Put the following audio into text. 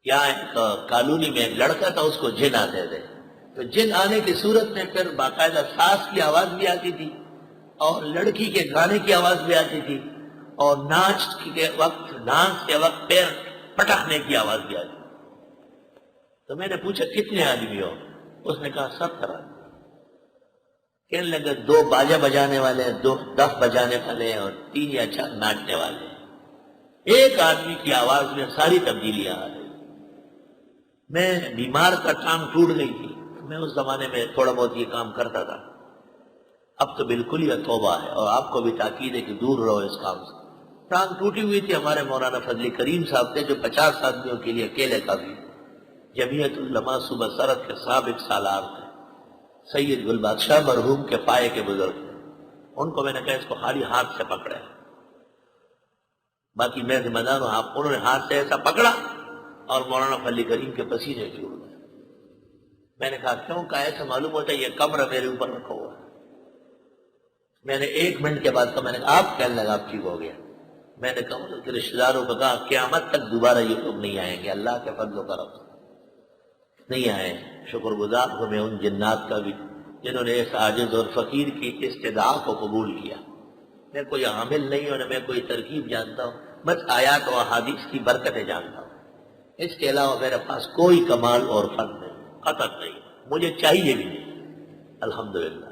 کیا ایک کالونی میں ایک لڑکا تھا، اس کو جن آتے تھے، تو جن آنے کی صورت میں پھر باقاعدہ سانس کی آواز بھی آتی تھی اور لڑکی کے گانے کی آواز بھی آتی تھی اور ڈانس کے وقت پیر پٹکنے کی آواز بھی آتی تھی۔ تو میں نے پوچھا کتنے آدمی ہو؟ اس نے کہا 70 آدمی۔ کہنے لگا 2 باجا بجانے والے ہیں، 2 دف بجانے والے ہیں اور 3 یا 4 ناچنے والے ہیں۔ ایک آدمی کی آواز میں ساری تبدیلیاں آ رہی۔ میں بیمار کا ٹانگ ٹوٹ گئی تھی، میں اس زمانے میں تھوڑا بہت یہ کام کرتا تھا، اب تو بالکل ہی توبہ ہے، اور آپ کو بھی تاکید ہے کہ دور رہو اس کام سے۔ ٹانگ ٹوٹی ہوئی تھی، ہمارے مولانا فضل کریم صاحب تھے جو 50 آدمیوں کے لیے اکیلے کافی، جمعیت علماء صوبہ سرحد کے سابق سالار تھے، سید گل بادشاہ مرحوم کے پائے کے بزرگ تھے۔ ان کو میں نے کہا اس کو خالی ہاتھ سے پکڑے، باقی میں ذمہ دار ہوں۔ انہوں نے ہاتھ سے ایسا پکڑا اور مولانا فضل کریم کے پسینے چھوڑ گئے۔ میں نے کہا کیوں؟ کہا ایسا معلوم ہوتا ہے یہ کمر میرے اوپر رکھا ہوا ہے۔ میں نے 1 منٹ کے بعد کہا، میں نے کہا آپ کہنے لگا آپ ٹھیک ہو گیا۔ میں نے کہا کہ رشتہ داروں کو کہا قیامت تک دوبارہ یہ لوگ نہیں آئیں گے، اللہ کے فضل و کرم سے نہیں آئے۔ شکر گزار ہوں میں ان جنات کا بھی جنہوں نے اس عاجز اور فقیر کی استدعا کو قبول کیا۔ میں کوئی عامل نہیں ہوں، میں کوئی ترکیب جانتا ہوں، بس آیات و احادیث کی برکتیں جانتا ہوں، اس کے علاوہ میرے پاس کوئی کمال اور فن نہیں، قطع نہیں، مجھے چاہیے بھی نہیں، الحمدللہ۔